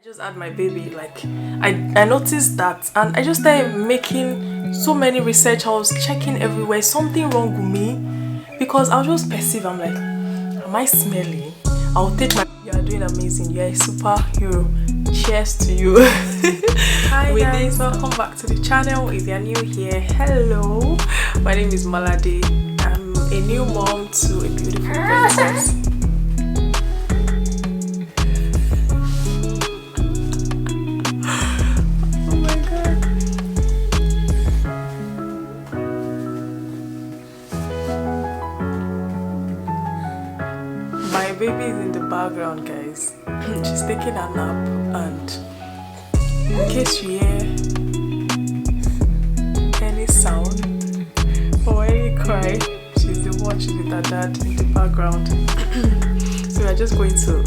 I just had my baby, like I noticed that, and I just started making so many research. I was checking everywhere, something wrong with me, because I'll just perceive, I'm like, am I smelly? I'll take my, you are doing amazing, you're a superhero, cheers to you. Hi guys, welcome back to the channel. If you're new here, hello, my name is Malade. I'm a new mom to a beautiful princess. My baby is in the background, guys. She's taking a nap, and in case you hear any sound or any cry, she's the one, she's with her dad in the background. So we're just going to,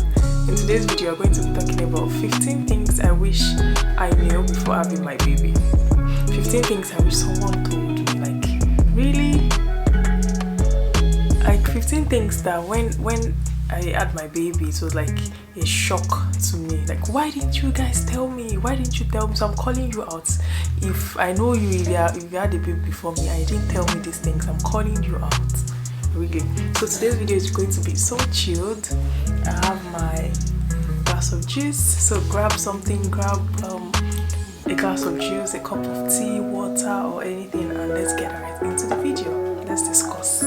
in today's video, we're going to be talking about 15 things I wish I knew before having my baby. 15 things I wish someone told me, like, really? Like 15 things that when I had my baby, it was like a shock to me. Like, why didn't you guys tell me? Why didn't you tell me? So I'm calling you out. If I know you, if you had a baby before me and you didn't tell me these things, I'm calling you out. Really. So today's video is going to be so chilled. I have my glass of juice. So grab something, grab a glass of juice, a cup of tea, water, or anything, and let's get right into the video. Let's discuss.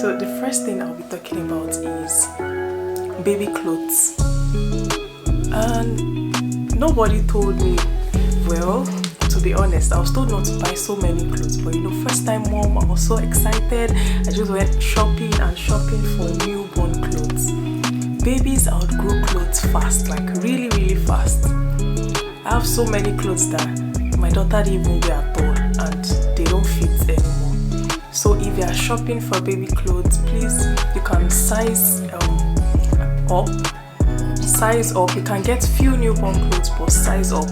So the first thing I'll be talking about is baby clothes. And nobody told me, well, to be honest, I was told not to buy so many clothes, but you know, first time mom, I was so excited. I just went shopping and shopping for newborn clothes. Babies outgrow clothes fast, like really, really fast. I have so many clothes that my daughter didn't even wear at all, and they don't fit anymore. So if you are shopping for baby clothes, please, you can size up. You can get few newborn clothes, but size up.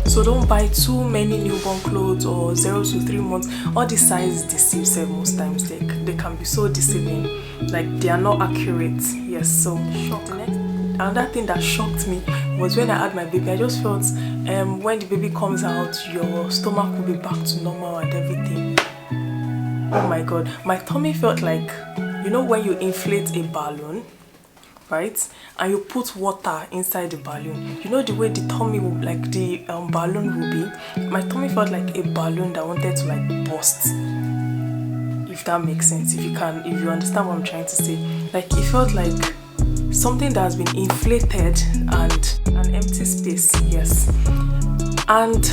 So don't buy too many newborn clothes or 0 to 3 months. All the size deceives most times. They can be so deceiving, like they are not accurate. Yes, so shock. Another thing that shocked me was when I had my baby. I just felt when the baby comes out, your stomach will be back to normal and everything. Oh my god, my tummy felt like, you know, when you inflate a balloon, right, and you put water inside the balloon, you know the way the tummy will, like the balloon will be. My tummy felt like a balloon that wanted to like burst, if that makes sense, if you understand what I'm trying to say. Like, it felt like something that has been inflated and an empty space. Yes. And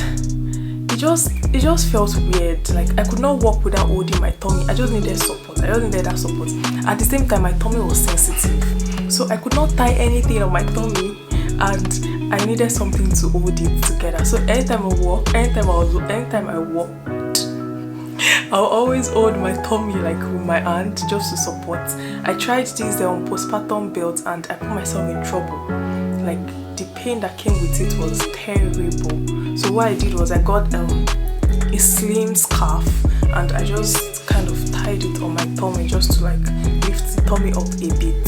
it just felt weird. Like, I could not walk without holding my tummy. I just needed support. At the same time, my tummy was sensitive, so I could not tie anything on my tummy, and I needed something to hold it together. So anytime I walked, I'll always hold my tummy like with my hand just to support. I tried this postpartum belt, and I put myself in trouble. Like, the pain that came with it was terrible. So what I did was I got a slim scarf, and I just kind of tied it on my tummy just to like lift the tummy up a bit.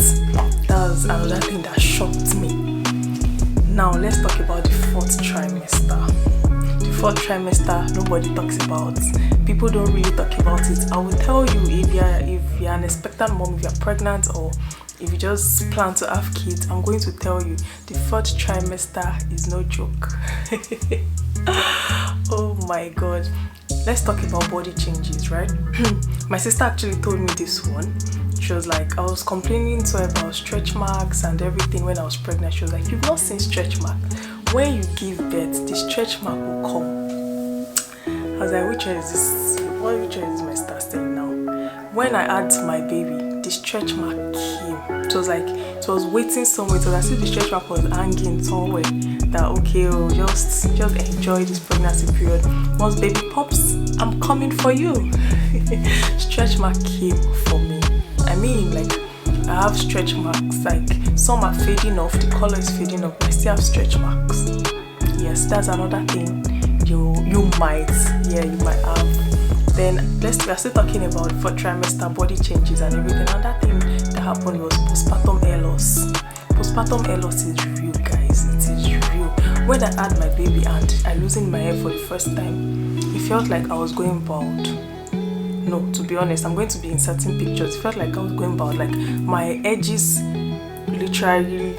That was another thing that shocked me. Now let's talk about the 4th trimester. The 4th trimester, nobody talks about. People don't really talk about it. I will tell you, if you're an expectant mom, if you're pregnant, or if you just plan to have kids, I'm going to tell you, the 4th trimester is no joke. Oh my god. Let's talk about body changes, right? My sister actually told me this one. She was like, I was complaining to her about stretch marks and everything when I was pregnant. She was like, you've not seen stretch mark. When you give birth, the stretch mark will come. I was like, which one is this? Which one is my sister saying now? When I had my baby, the stretch mark came. It was like, it was waiting somewhere. It was as if the stretch mark was hanging somewhere. That okay, oh, just enjoy this pregnancy period. Once baby pops, I'm coming for you. Stretch mark came for me. I mean, like, I have stretch marks. Like, some are fading off. The color is fading off. I still have stretch marks. Yes, that's another thing you might have. Then we are still talking about 4th trimester body changes and everything. Another thing that happened was postpartum hair loss. Postpartum hair loss is real, guys. It is when I had my baby and I loosened my hair for the first time, it felt like I was going bald. No, to be honest, I'm going to be inserting pictures. It felt like I was going bald, like my edges literally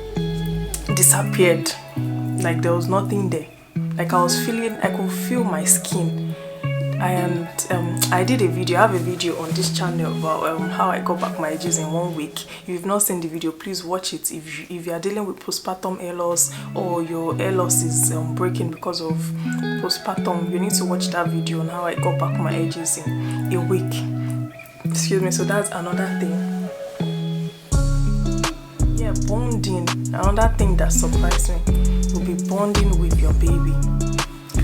disappeared, like there was nothing there. Like I could feel my skin. I did a video. I have a video on this channel about how I got back my edges in 1 week. If you've not seen the video, please watch it. If you are dealing with postpartum hair loss, or your hair loss is breaking because of postpartum, you need to watch that video on how I got back my edges in a week. Excuse me. So that's another thing. Yeah, bonding. Another thing that surprised me will be bonding with your baby.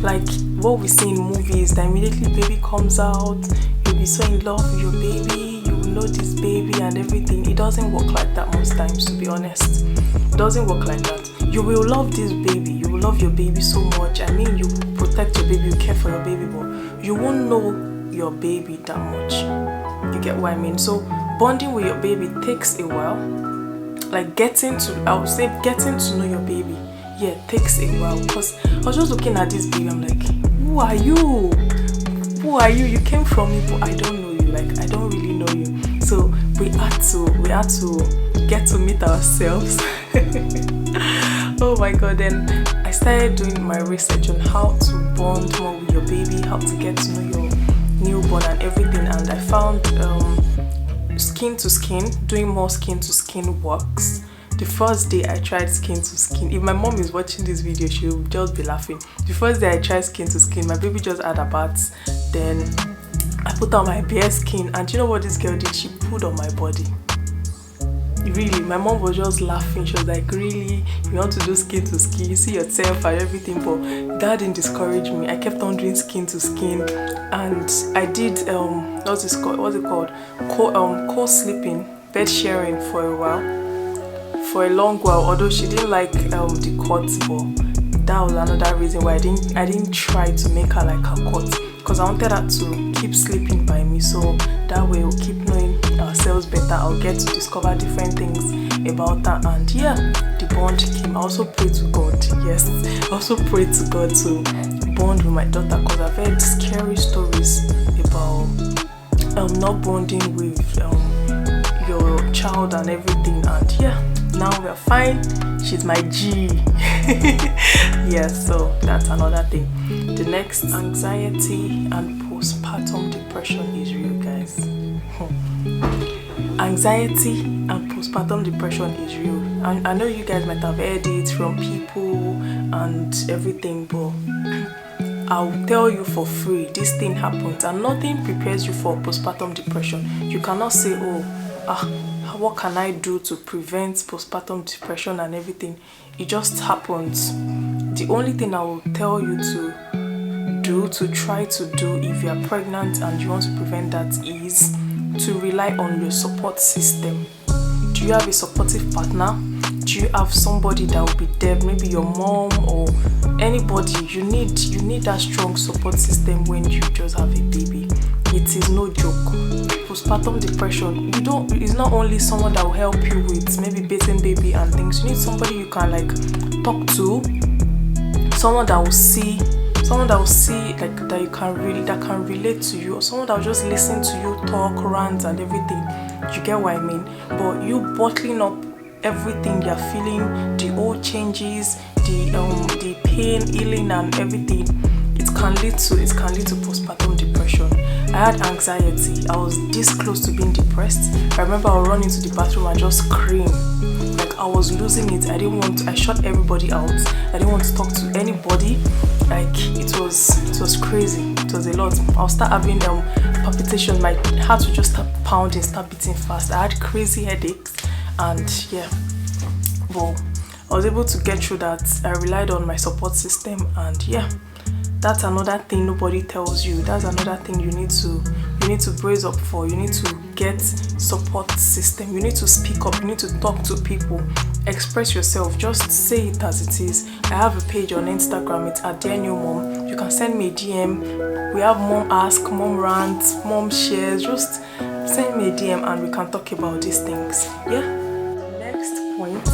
Like what we see in movies, that immediately baby comes out, you'll be so in love with your baby, you will know this baby and everything. It doesn't work like that most times, to be honest. It doesn't work like that. You will love this baby, you will love your baby so much. I mean, you protect your baby, you care for your baby, but you won't know your baby that much. You get what I mean? So bonding with your baby takes a while. Like getting to know your baby, yeah, takes a while. Because I was just looking at this baby, I'm like, who are you? Who are you? You came from me, but I don't know you. Like, I don't really know you. So we had to get to meet ourselves. Oh my god. Then I started doing my research on how to bond more with your baby, how to get to know your newborn and everything, and I found skin to skin. Doing more skin to skin works. The first day I tried skin to skin, if my mom is watching this video, she'll just be laughing. The first day I tried skin to skin, my baby just had a bath. Then I put on my bare skin, and you know what this girl did? She pulled on my body. Really, my mom was just laughing. She was like, really? You want to do skin to skin? You see yourself and everything, but that didn't discourage me. I kept on doing skin to skin, and I did what's it called? Co-sleeping, bed sharing for a while. For a long while, although she didn't like the cuts, but that was another reason why I didn't try to make her like her cuts, because I wanted her to keep sleeping by me, so that way we'll keep knowing ourselves better. I'll get to discover different things about her, and yeah, the bond came. I also pray to God. Yes, I also pray to God to bond with my daughter, because I've heard scary stories about not bonding with your child and everything, and yeah. Now we're fine. She's my G. Yeah, so that's another thing. The next, anxiety and postpartum depression is real, guys. Anxiety and postpartum depression is real. I know you guys might have heard it from people and everything, but I'll tell you for free, this thing happens, and nothing prepares you for postpartum depression. You cannot say, what can I do to prevent postpartum depression and everything? It just happens. The only thing I will tell you to try to do if you are pregnant and you want to prevent that, is to rely on your support system. Do you have a supportive partner? Do you have somebody that will be there, maybe your mom or anybody? You need that strong support system when you just have a baby. It is no joke. Postpartum depression, it's not only someone that will help you with maybe bathing baby and things. You need somebody you can like talk to, someone that will see like that can relate to you, or someone that will just listen to you talk, rant and everything. You get what I mean? But you bottling up everything you're feeling, the old changes, the pain, healing and everything, it can lead to postpartum depression. I had anxiety. I was this close to being depressed. I remember I would run into the bathroom and just scream. Like I was losing it. I shut everybody out. I didn't want to talk to anybody. Like it was crazy. It was a lot. I'll start having palpitation. My heart would just start pounding, start beating fast. I had crazy headaches, and yeah. Well, I was able to get through that. I relied on my support system, and yeah. That's another thing nobody tells you. That's another thing you need to brace up for. You need to get support system. You need to speak up. You need to talk to people. Express yourself. Just say it as it is. I have a page on Instagram. It's @DearNewMom. You can send me a DM. We have mom ask, mom rant, mom shares. Just send me a DM and we can talk about these things. Yeah. Next point.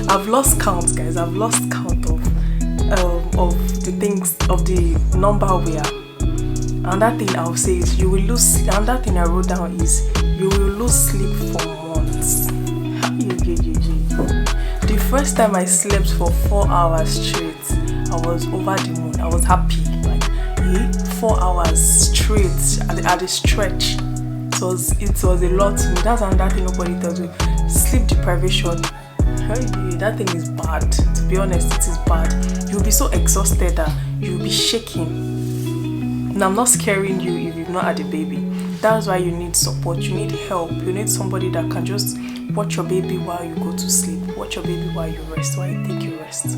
I've lost count, guys. I've lost count of of the things, of the number we are. Another thing I'll say is you will lose. Another thing I wrote down is you will lose sleep for months. The first time I slept for 4 hours straight, I was over the moon. I was happy. Like 4 hours straight at a stretch. It was a lot to me. That's another thing nobody tells you. Sleep deprivation. That thing is bad. To be honest, it is bad. You'll be so exhausted that you'll be shaking. Now, I'm not scaring you if you've not had a baby. That's why you need support. You need help. You need somebody that can just watch your baby while you go to sleep. Watch your baby while you rest, while you take your rest.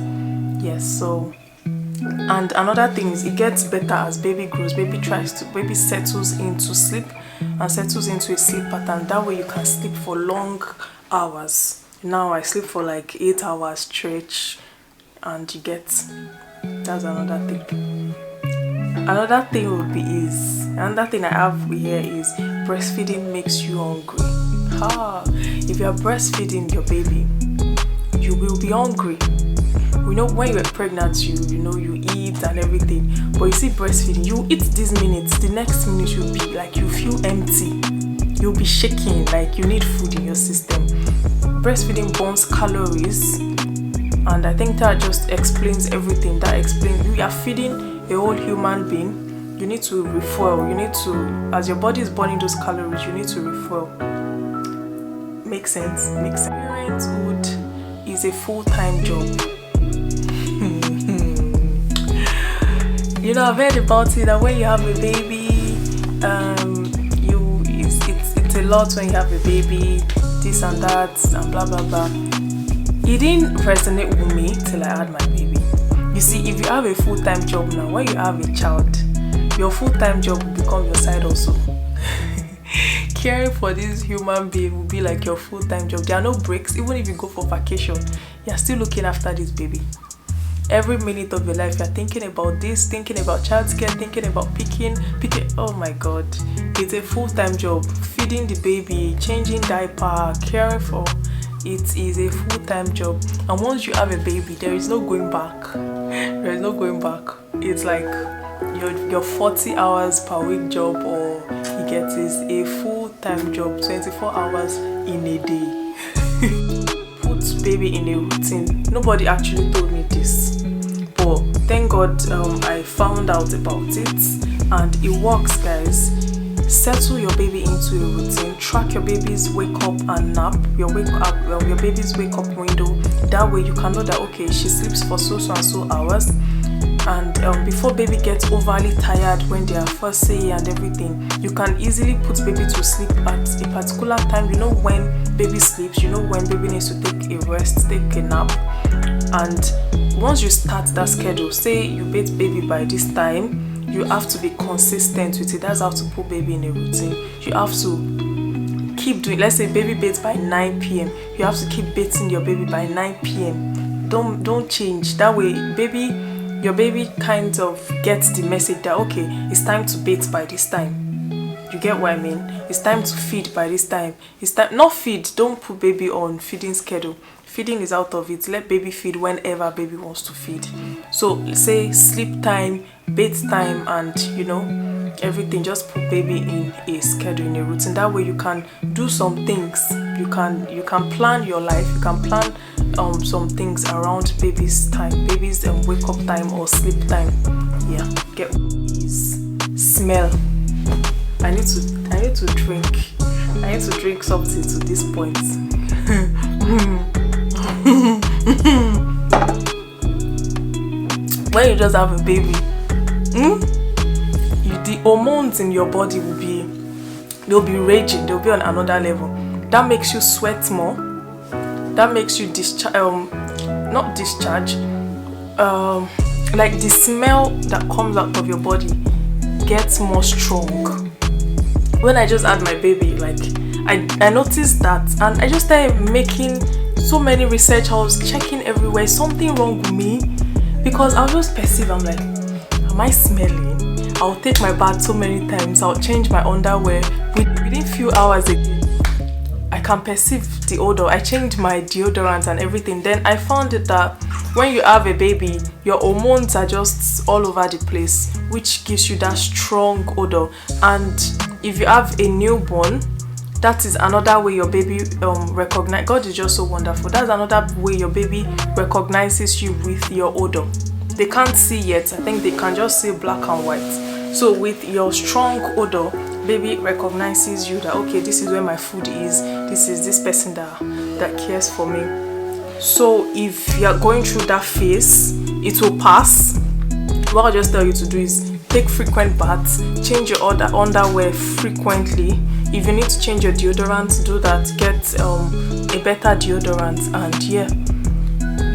Yes, so. And another thing is it gets better as baby grows. Baby settles into sleep and settles into a sleep pattern. That way you can sleep for long hours. Now I sleep for like 8 hours stretch, and you get. That's another thing. Another thing another thing I have here is breastfeeding makes you hungry. If you are breastfeeding your baby, you will be hungry. You know, when you're pregnant, you eat and everything. But you see, breastfeeding, you eat these minutes, the next minute you'll be like, you feel empty. You'll be shaking, like you need food in your system. Breastfeeding burns calories, and I think that just explains everything. That explains you are feeding a whole human being. You need to refuel. You need to, as your body is burning those calories, you need to refuel. Makes sense. Parenthood is a full-time job. I've heard about it that when you have a baby, it's a lot when you have a baby, this and that and blah blah blah. It didn't resonate with me till I had my baby. You see, if you have a full-time job now, when you have a child, your full-time job will become your side also. Caring for this human being will be like your full-time job. There are no breaks. Even if you go for vacation, you're still looking after this baby. Every minute of your life, you're thinking about this, thinking about childcare, thinking about picking. Oh my God, it's a full-time job. Feeding the baby, changing diaper, caring for. It is a full-time job. And once you have a baby, there is no going back. There is no going back. It's like your 40 hours per week job, or you get is a full-time job, 24 hours in a day. Put baby in a routine. Nobody actually told me this, but thank God I found out about it, and it works, guys. Settle your baby into a routine. Track your baby's wake up and nap, your baby's wake up window. That way you can know that okay, she sleeps for so and so hours. And before baby gets overly tired when they are fussy and everything, you can easily put baby to sleep at a particular time. You know when baby sleeps, you know when baby needs to take a rest, take a nap. And once you start that schedule, say you bathe baby by this time, you have to be consistent with it. That's how to put baby in a routine. You have to keep doing, let's say baby bathes by 9 p.m. You have to keep bathing your baby by 9 p.m. Don't change. That way your baby kind of gets the message that okay, it's time to bathe by this time. You get what I mean? It's time to feed by this time. It's time, not feed, don't put baby on feeding schedule. Feeding is out of it. Let baby feed whenever baby wants to feed. So say sleep time, bathe time, and everything. Just put baby in a schedule, in a routine. That way you can do some things. You can plan your life. You can plan some things around baby's time, baby's wake up time or sleep time. Yeah, get is smell. I need to drink. I need to drink something to this point. When you just have a baby, the hormones in your body they'll be raging. They'll be on another level. That makes you sweat more. That makes you not discharge. Like the smell that comes out of your body gets more strong. When I just had my baby, like I noticed that, and I just started making so many research. I was checking everywhere. Something wrong with me, because I'll just perceive. I'm like, am I smelling? I'll take my bath so many times. I'll change my underwear. Within few hours again, I can perceive the odor. I changed my deodorant and everything. Then I found it that when you have a baby, your hormones are just all over the place, which gives you that strong odor. And if you have a newborn, that is another way your baby recognize. God is just so wonderful. That's another way your baby recognizes you, with your odor. They can't see yet. I think they can just see black and white. So with your strong odor, baby recognizes you that, okay, this is where my food is. This is this person that cares for me. So if you are going through that phase, it will pass. What I'll just tell you to do is take frequent baths, change your underwear frequently. If you need to change your deodorant, do that. Get a better deodorant, and yeah,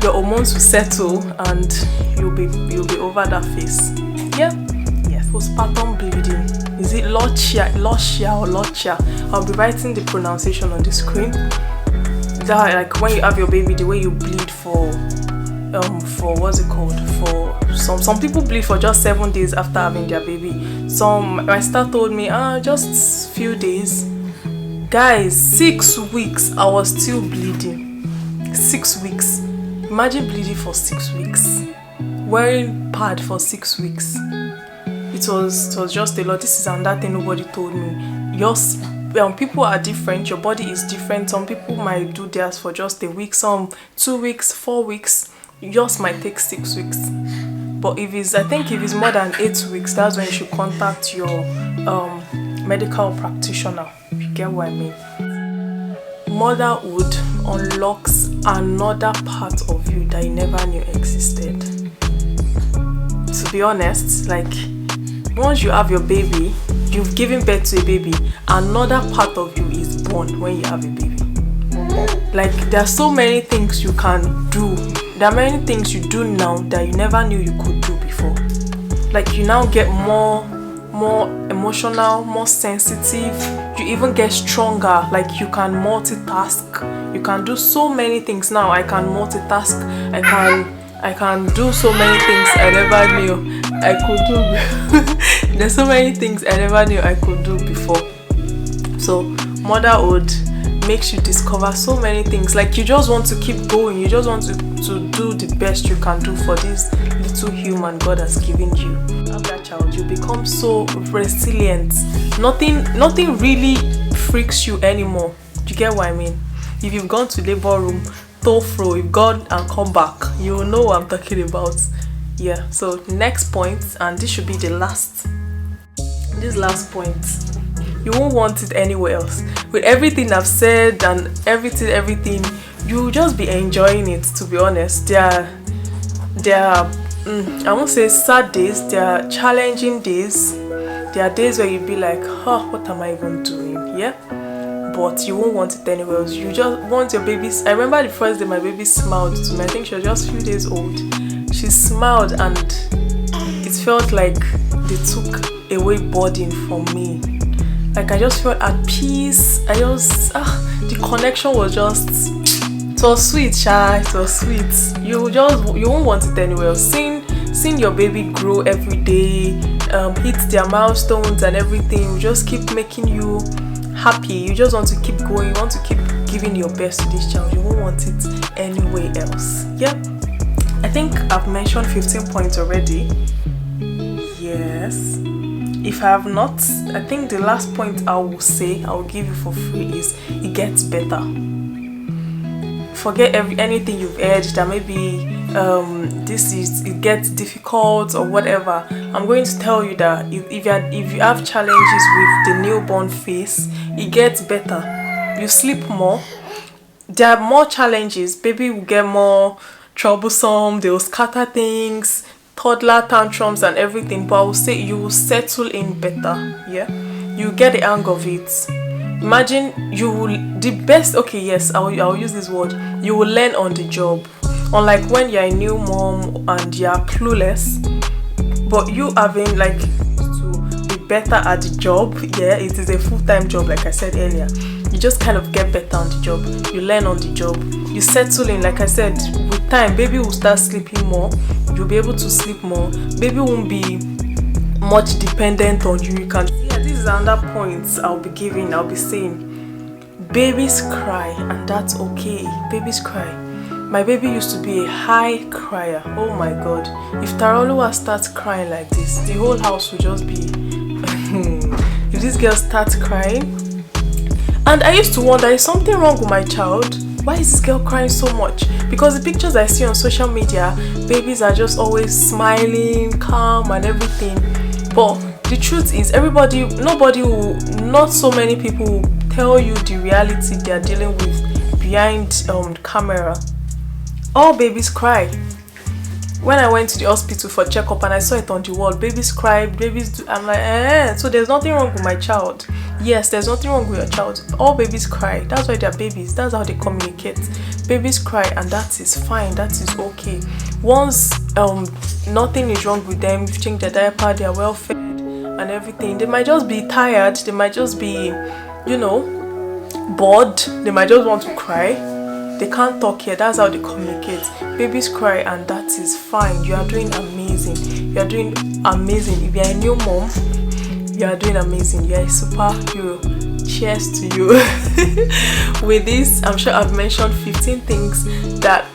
your hormones will settle and you'll be over that phase. Yeah. Yes. Postpartum bleeding. Is it LOCHIA or LOCHIA? I'll be writing the pronunciation on the screen. That, like, when you have your baby, the way you bleed for what's it called, for some people bleed for just 7 days after having their baby. My sister told me just few days. Guys, 6 weeks I was still bleeding. 6 weeks. Imagine bleeding for 6 weeks, wearing pad for 6 weeks. It was just a lot. This is another thing nobody told me. People are different. Your body is different. Some people might do theirs for just a week, some 2 weeks, 4 weeks. Yours might take 6 weeks. But if it's more than 8 weeks, that's when you should contact your medical practitioner. You get what I mean? Motherhood unlocks another part of you that you never knew existed. To be honest, like, once you have your baby, you've given birth to a baby, another part of you is born when you have a baby. Like, there are so many things you can do. There are many things you do now that you never knew you could do before. Like, you now get more emotional, more sensitive. You even get stronger. Like, you can multitask. You can do so many things now. I can multitask. I can do so many things I never knew I could do. There's so many things I never knew I could do before. So motherhood makes you discover so many things. Like, you just want to keep going. You just want to do the best you can do for this little human God has given you. After that child, you become so resilient. Nothing really freaks you anymore. Do you get what I mean? If you've gone to labor room, throw, you've gone and come back, you will know what I'm talking about. Yeah. So next point, and this should be the last. This last point, you won't want it anywhere else. With everything I've said and everything, you'll just be enjoying it. To be honest, there are I won't say sad days. There are challenging days. There are days where you'll be like, what am I even doing? Yeah. But you won't want it anywhere else. You just want your baby. I remember the first day my baby smiled to me. I think she was just a few days old. She smiled and it felt like they took away burden from me. Like, I just felt at peace. The connection was just, it was sweet, Sha. It was sweet. You won't want it anywhere else. Seeing your baby grow every day, hit their milestones and everything, will just keep making you happy. You just want to keep going. You want to keep giving your best to this child. You won't want it anywhere else. Yep. I think I've mentioned 15 points already. Yes. If I have not, I think the last point I will give you for free is it gets better. Forget anything you've heard that maybe it gets difficult or whatever. I'm going to tell you that if you have challenges with the newborn phase, it gets better. You sleep more. There are more challenges. Baby will get more troublesome. They will scatter things, toddler tantrums and everything. But I will say you will settle in better. Yeah, you get the hang of it. Imagine I'll use this word. You will learn on the job. Unlike when you're a new mom and you're clueless, but you having like to be better at the job. Yeah, it is a full-time job, like I said earlier. You just kind of get better on the job. You learn on the job. You settle in, like I said, with time, baby will start sleeping more. You'll be able to sleep more. Baby won't be much dependent on you. This is another point I'll be saying. Babies cry, and that's okay. Babies cry. My baby used to be a high crier. Oh my god. If Taroluwa starts crying like this, the whole house will just be if this girl starts crying. And I used to wonder, is something wrong with my child? Why is this girl crying so much? Because the pictures I see on social media, babies are just always smiling, calm and everything. But the truth is, not so many people will tell you the reality they are dealing with behind camera. All babies cry. When I went to the hospital for checkup and I saw it on the wall, babies cry, I'm like, so there's nothing wrong with my child. Yes, there's nothing wrong with your child. All babies cry. That's why they're babies. That's how they communicate. Babies cry, and that is fine. That is okay. Once nothing is wrong with them, you've changed their diaper, they're well fed and everything. They might just be tired. They might just be, bored. They might just want to cry. They can't talk here. That's how they communicate. Babies cry, and that is fine. You are doing amazing. You are doing amazing. If you are a new mom, you are doing amazing. You are a superhero. Cheers to you. With this, I'm sure I've mentioned 15 things that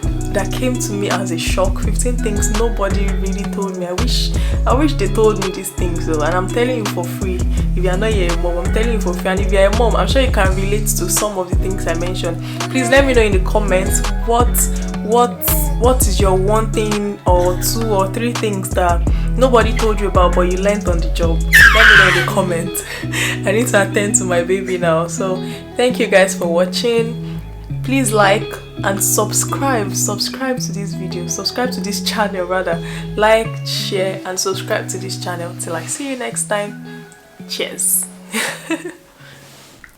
came to me as a shock. 15 things nobody really told me. I wish they told me these things though, and I'm telling you for free. If you are not yet a mom, I'm telling you for free. And if you're a mom, I'm sure you can relate to some of the things I mentioned. Please let me know in the comments what is your one thing or two or three things that nobody told you about but you learned on the job. Let me know in the comments. I need to attend to my baby now. So thank you guys for watching. Please like and subscribe to this video, subscribe to this channel rather. Like, share and subscribe to this channel. Till I see you next time. Cheers.